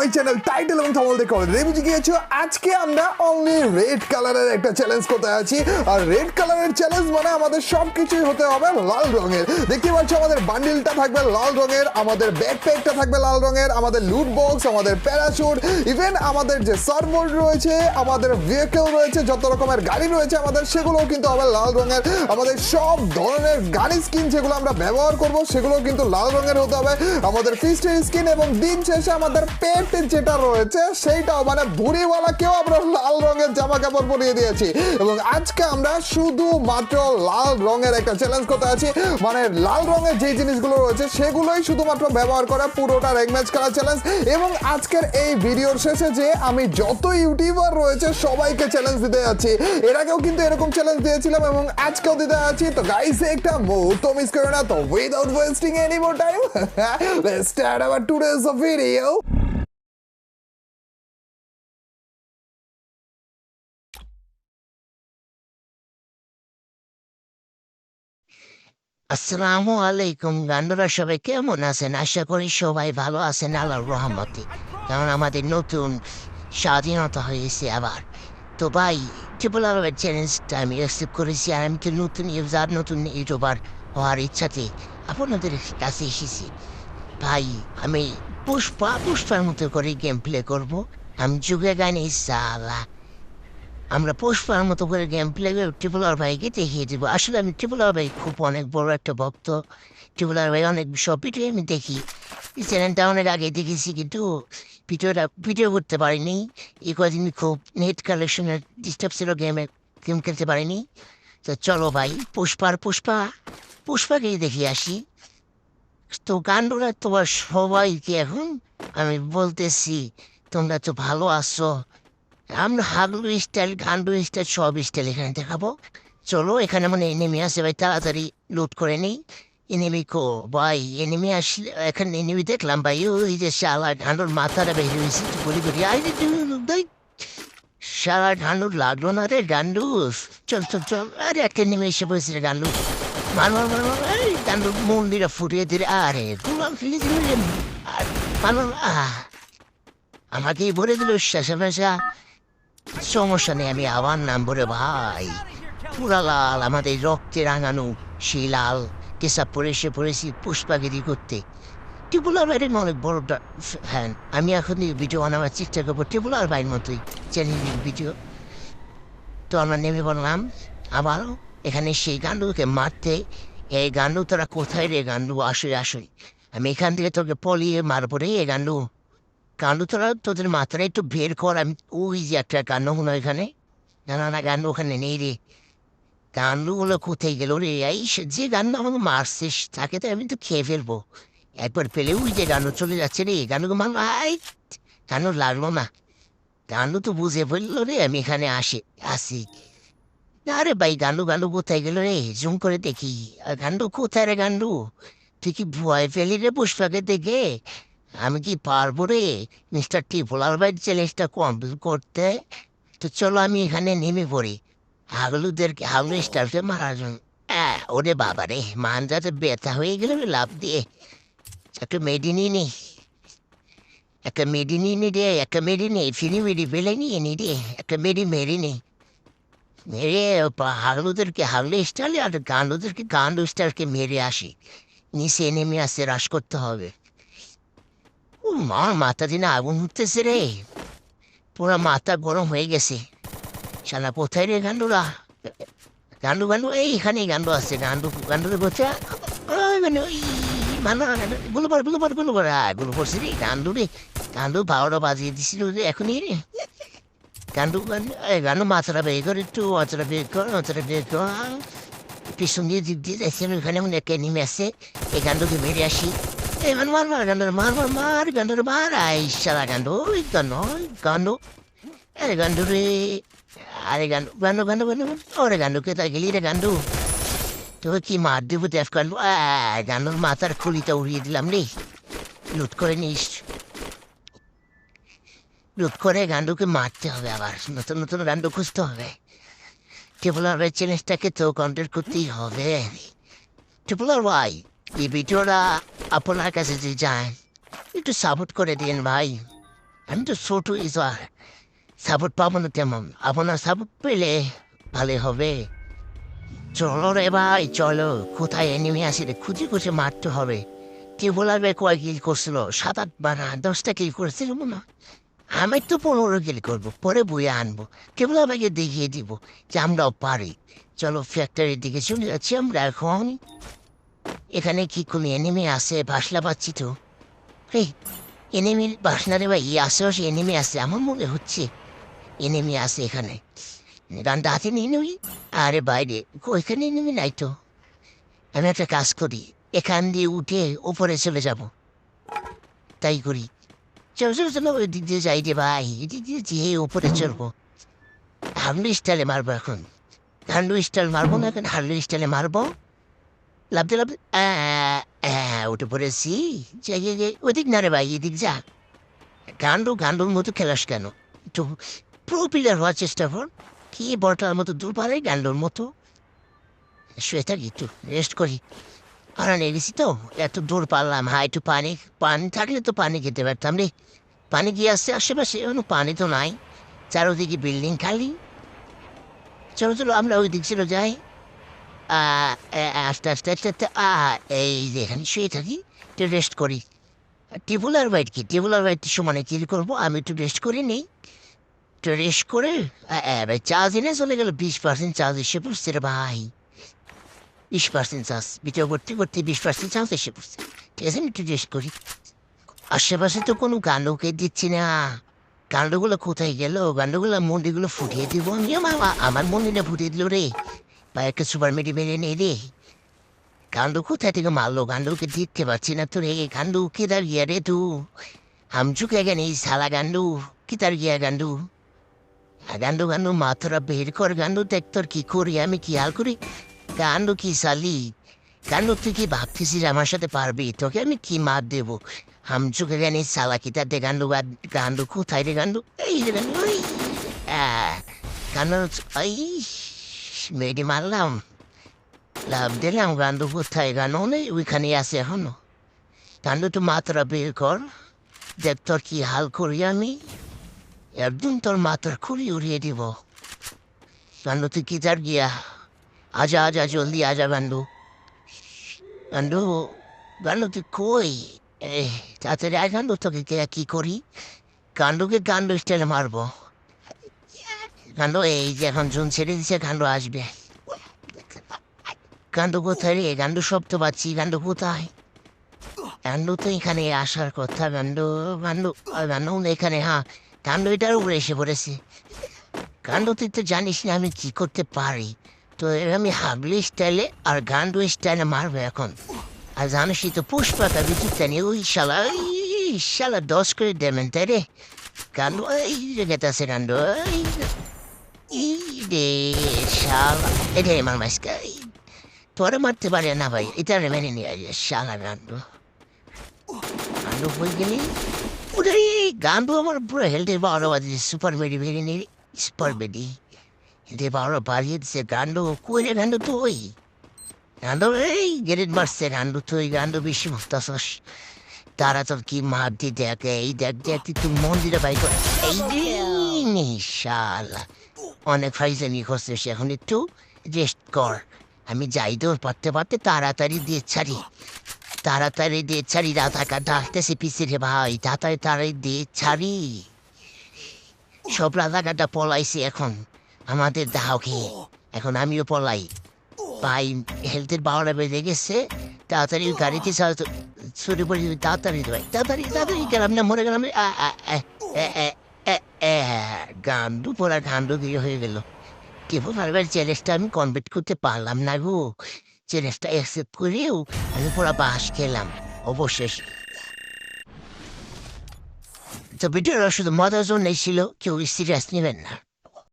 My channel title এবং thumbnail দেখে already বুঝে গিয়েছো আজকে আমরা অনলি রেড কালারের একটা চ্যালেঞ্জ করতে আছি। আর রেড কালারের চ্যালেঞ্জ মানে আমাদের সবকিছুই হতে হবে লাল রঙের। দেখতে পাচ্ছ আমাদের বান্ডিলটা থাকবে লাল রঙের, আমাদের ব্যাকপ্যাকটা থাকবে লাল রঙের, আমাদের লুট বক্স, আমাদের প্যারাশুট, ইভেন আমাদের যে সার্ভবোর্ড রয়েছে, আমাদের ভেহিকল রয়েছে, যত রকমের গাড়ি রয়েছে আমাদের সেগুলোও কিন্তু হবে লাল রঙের। আমাদের সব ধরনের গাড়ি স্কিন যেগুলো আমরা ব্যবহার করব সেগুলোও কিন্তু লাল রঙের হতে হবে। আমাদের ফিস্টের স্কিন এবং দিন শেষে আমাদের পেট যেটা রয়েছে সেইটাও মানে বুড়িওয়ালাকেও আমরা লাল রঙের জামা কাপড় পরিয়ে দিয়েছি। এবং আজকে আমরা শুধুমাত্র লাল রঙের একটা চ্যালেঞ্জ করতে আছি, মানে লাল রঙের যে জিনিসগুলো রয়েছে সেগুলোই শুধুমাত্র ব্যবহার করে পুরোটা র্যাঙ্ক ম্যাচ খেলা চ্যালেঞ্জ। এবং আজকের এই ভিডিওর শেষে যে আমি যত ইউটিউবার রয়েছে সবাইকে চ্যালেঞ্জ দিতে যাচ্ছি। এর আগেও কিন্তু এরকম চ্যালেঞ্জ দিয়েছিলাম এবং আজকেও দিতে যাচ্ছি। তো গাইস একটা মুহূর্ত মিস করো না। তো without wasting any more time let's start our today's video. আসসালামু আলাইকুম গান্ডুরা, সবাই কেমন আছেন? আশা করি সবাই ভালো আছেন আল্লাহর রহমতে। কারণ আমাদের নতুন স্বাধীনতা হয়েছে আবার। তো ভাই, ট্রিপল আর চ্যালেঞ্জটা আমি অ্যাকসেপ্ট করেছি। আর আমি তো নতুন ইউজার, নতুন ইউটিউবার হওয়ার ইচ্ছাতে আপনাদের কাছে এসেছি। ভাই, আমি পুষ্পার মতো করে গেম প্লে করবো। আমি যুগে গাইনি সালা। আমরা পুষ্পার মতো করে গেম প্লে ট্রিপল আর ভাইকে দেখিয়ে দেবো। আসলে আমি ট্রিপল আর ভাই খুব অনেক বড় একটা ভক্ত। ট্রিপল আর ভাই অনেক সব ভিডিও আমি দেখি। চ্যানেলটা অনেক আগে দেখেছি, কিন্তু ভিডিও করতে পারিনি। এই কদিন খুব নেট কালেকশনের ডিস্টার্ব ছিল, গেম খেলতে পারিনি। তো চলো ভাই, পুষ্পাকে দেখি আসি। তো গান্ডুরা তোমার সবাইকে এখন আমি বলতেছি, তোমরা তো ভালো আছো। আমরা হাগলু স্টাইল, গান্ডু স্টাইল সব স্টাইল এখানে দেখাবো। চলো, এখানে মানে এনিমি আছে ভাই, তাড়াতাড়ি লুট করে নিই। এনিমি কো ভাই, এনিমি আসলে এখানে এনিমি দেখলাম ভাই, ওই যে শালা গান্ডুর মাথাটা বেরিয়ে হয়েছে গুলি করি। আরে ভাই, শালা গান্ডুর লাগলো না রে গান্ডু। চল চল চল, আরে একটা এনিমি এসে বসে রে গান্ডু। মার মার মার মার, এই গান্ডুর মন্দিরে ফুটিয়ে দিলে। আরে গুলাম ফেলে দিল রে। আর মার মার, আমাকেই ভরে দিল শেষা ফেসা। সমস্যা নেই, আমি আবার নামবো রে ভাই। পুরা লাল, আমাদের রক্তে রাঙানো সেই লাল কেসাব পরে এসে পড়েছি পুষ্পাগিরি করতে। টিপুলার বাইরের অনেক বড় ফ্যান আমি। এখন ভিডিও বানাবার চেষ্টা করবো টিপুলার বাইরের মতোই চ্যালেঞ্জিং ভিডিও। তো আমরা নেমে পড়লাম আবার এখানে সেই গান্ডুকে মারতে। এই গান্ডু, তোরা কোথায় রে গান্ডু? আসই আমি এখান থেকে তোকে পলিয়ে মারবো রে গান্ডু। গান্ডু তোরা তোদের মাথাটা একটু বের কর। আমি ওই যে একটা গান্ডু মনে হয় এখানে। না গান্ডু ওখানে নেই রে। গান্ডুগুলো কোথায় গেল রে? এই যে গান্ডু আমাকে মারছিস তাকে তো আমি তো খেয়ে ফেলবো একবার পেলে। ওই যে গান্ডু চলে যাচ্ছে রে, গান্ডুকে মারলো। গান্ডু লাগলো না। গান্ডু তো বুঝে ফেললো রে আমি এখানে আসি। আরে ভাই, গান্ডু কোথায় গেল রে? জুম করে দেখি। গান্ডু কোথায় রে গান্ডু? তুই কি ভয় পেলি রে পুষ্পাকে দেখে? আমি কি পারবো রে মিস্টার টিপোলার ভাই চ্যালেঞ্জটা কমপ্লিট করতে? তো চলো আমি এখানে নেমে পড়ি হাগলু স্টাফে মারার জন্য। ওরে বাবা রে, মানজাতে ব্যথা হয়ে গেল রে লাভ দিয়ে। একটা মেডি নিয়ে নি, রে, একটা মেডি নেই, ফিরি মেডি পেলে নিয়ে নি রে, একটা মেরি নেই। মেরে হাগলু স্টাইলে আর গান্ডু স্টারকে মেরে আসি। নিচে নেমে আসতে রাশ করতে হবে। ও মার, মাথা দিনে আগুন উঠতেছে রে, পুরা মাথা গরম হয়ে গেছে। শালা কোথায় রে গান্ডুরা? গান্ডু এইখানে গান্ডু আছে। গান্ডুরে বলছে গুলো পড়ছে রে গান্ডু রে। গান্ডু 12টা বাজিয়ে দিছিল রে এখনই রে। গান্ডু মাথাটা বের কর, একটু মাথাটা বের কর। পিছন দিয়ে দিক দিয়ে যাচ্ছেন, ওইখানে মনে একটা নেমে আসছে। এই গান্ডুকে মেরে আসি। গান্ডুর মার আইসালা গান্ডু। আরে গান্ডু রে, আরে গান্ডু ওরে গান্ডু কোথায় গেলি রে গান্ডু? তোকে কি মার দেবো দেখ গান্ডু। গান্ডুর মাথার খুলিটা উড়িয়ে দিলাম রে। লুট করে গান্ডুকে মারতে হবে, আবার নতুন গান্ডু খুঁজতে হবে। টিপুলার চ্যালেঞ্জটাকে তো কন্ট্রোল করতেই হবে। টিপুলার ভাই, এই ভিডিওটা আপনার কাছে যে যায় একটু সাপোর্ট করে দিন ভাই। আমি তো ছোট ইসার সাপোর্ট পাবো না তেমন, আপনার সাপোর্ট পেলে ভালো হবে। চলো রে ভাই চলো, কোথায় এনিমি আসি রে, খুঁজে খুঁজে মারতে হবে। কে বলাবে কয় কিল করছিল, 7-8 বা 10টা কিল করেছিল মনে হয়। আমি তো 15 কিল করবো, পরে বইয়ে আনবো। কেবল আমাকে দেখিয়ে দিব যে আমরাও পারি। চলো ফ্যাক্টরির দিকে চলে যাচ্ছি আমরা এখন। এখানে কি কোনো এনিমি আছে? বাসলা পাচ্ছি তো। এই এনিমির বাসনা রে ভাই, আশেপাশে এনিমি আছে আমার মনে হচ্ছে। এনিমি আছে এখানে, গানটা হাতে নিয়ে নই। আরে বাইরে ওইখানে এনিমি নাই তো। আমি একটা কাজ করি, এখান দিয়ে উঠে ওপরে চলে যাব। তাই করি। চলো চলো চলো, ওই দিক দিয়ে যাই রে ভাই, এদিক দিয়ে যেয়ে ওপরে চলবো। হার্লি স্টাইলে মারবো এখন। হার্লি স্টাইল মারবো না, এখন হার্লি স্টাইলে মারবো। লাভতে লাভতে উঠে পড়েছি। ওদিক না রে ভাই, এদিক যা। গান্ডুর মতো খেলাস কেন? একটু প্রো প্লেয়ার হওয়ার চেষ্টা কর। কি বড়টার মতো দূর পারে গান্ডুর মতো। শুয়ে থাকি, একটু রেস্ট করি। আর গেছি তো, এত দূর পারলাম। একটু পানি পানি থাকলে তো পানি খেতে পারতাম রে। পানি গিয়ে আসছে আশেপাশে, কোনো পানি তো নাই। চারোদিকে বিল্ডিং খালি। চলো চলো আমরা ওই দিক ছিল যাই। আস্তে আস্তে আস্তে আস্তে এই যে এখানে শুয়ে থাকি, একটু রেস্ট করি। টেবুলার বাইট কি, টেবুলার বাইট সমানে কিল করবো। আমি একটু রেস্ট করে নিই। একটু রেস্ট করে ভাই চার্জ এনে চলে গেল। 20% চার্জ এসে পড়ছে রে ভাই। 20% চার্জ ভিডিও করতে করতে 20% চার্জ এসে পড়ছে। ঠিক আছে, আমি একটু রেস্ট করি। আশেপাশে তো কোনো গান্ডুকে দিচ্ছি না। গান্ডুগুলো কোথায় গেল? গান্ডুগুলো মন্দিরগুলো ফুটিয়ে দিব আমি। আমার মন্দিরে ফুটিয়ে দিল রে। বা একটা সুপার মেডি মেরে নেই রে। গান্ডু কোথায় থেকে মারলো? গান্ডুকে দেখতে পাচ্ছি না তো রে। গান্ডু কিধার গিয়া রে তু? হামচুকে গেনি সালা গান্ডু। কিধার গিয়া গান্ডু? গান্ডু গান্ডু মাথাটা বের কর। গান্ডু দেখ তোর কি করি আমি, কি হাল করি। গান্ডু কি সালি? গান্ডু তুই কি ভাবতেছিস আমার সাথে পারবি? তোকে আমি কি মার দেবো? হামচুকে গেনি সালা কিতার দে গান্ডু। গান্ডু কোথায় রে গান্ডু? এই রে গান্ডু, ওই গান্ডু এই মেডি মারলাম, লাভ দিলাম। গান্ডু কোথায়? গান্ডু নেই, ওইখানে আছে এখনো। গান্ডু তো মাত্রা বের কর, দেখ তোর কি হাল করি আমি। একদিন তোর মাত্রা খুঁড়ি উড়িয়ে দিব। গান্ডু তুই কি তার গিয়া? আজা আজা জলদি আজা গান্ডু। গান্ডু গান্ডু তুই কই? তাড়াতাড়ি আয় গান্ডু, তোকে কি করি। গান্ডুকে গান্ডু স্টাইলে মারবো। গান্ডু এই যে এখন জুন ছেড়ে দিছে, গান্ডু আসবে। গান্ডু কোথায় রে? গান্ডু শব্দ পাচ্ছি। গান্ডু কোথায়? গান্ডু তো এখানে আসার কথা। গান্ডু গান্ডু গান্ডু এখানে, হ্যাঁ গান্ডু এটার উপরে এসে পড়েছে। গান্ডু তুই তো জানিস না আমি কি করতে পারি। তো আমি হাবলি স্টাইলে আর গান্ডু স্টাইলে মারবো এখন। আর জানিসই তো পুষ্পাটা বিদ্যুৎটা নিয়ে ওই শালা 10 করে দেবেন তাই রে। গান্ডু এই জায়গাতে আছে। গান্ডু এই রে শালা, এটাই আমার মাস্কা। তোরে মারতে পারে না ভাই, এটা মেনে নিয়ে আসে শালা গান্ডু। গান্ডু বই গেলি ওরে। গান্ডু আমার পুরো হেলথের 12 বাজে। সুপার বেডি ভেঙে নিয়ে সুপার বেডি হেলথের 12 বাজিয়ে দিচ্ছে। গান্ডু কই রে? গান্ডু তুই? গান্ডু এই গেরেট মারছে। গান্ডু তুই? গান্ডু বেশি মুস্তাছস। তারা তোর কি মারতি দেখ। এই দেখ দেখ তুই মন্দিরে বাই কর। এই রে শালা, অনেক ফাইজানি করছিস, এখন একটু রেস্ট কর। আমি যাই তোর পারতে পারতে তাড়াতাড়ি দিয়ে ছাড়ি। তাড়াতাড়ি দিয়ে ছাড়ি। রাধাকা ডাকতেছে পিছিয়ে রে ভাই, তাড়াতাড়ি দিয়ে ছাড়ি। সব রাধাকাটা পলাইছে এখন আমাদের দাও খেয়ে। এখন আমিও পলাই ভাই। হেলথের 12টা বেজে গেছে। তাড়াতাড়ি গাড়িতে ছুটে পড়ে তাড়াতাড়ি ভাই, তাড়াতাড়ি তাড়াতাড়ি গেলাম না, মরে গেলাম। গান্ডু পড়া গান্ডু দিয়ে হয়ে গেল। কেবল বারবার চ্যালেঞ্জটা আমি কমপ্লিট করতে পারলাম না গো। চ্যালেঞ্জটা অ্যাকসেপ্ট করেও আমি পুরো বাস খেলাম অবশেষ। তো ভিডিওটা শুধু মজার জন্যই ছিল, কেউ সিরিয়াস নেবেন না।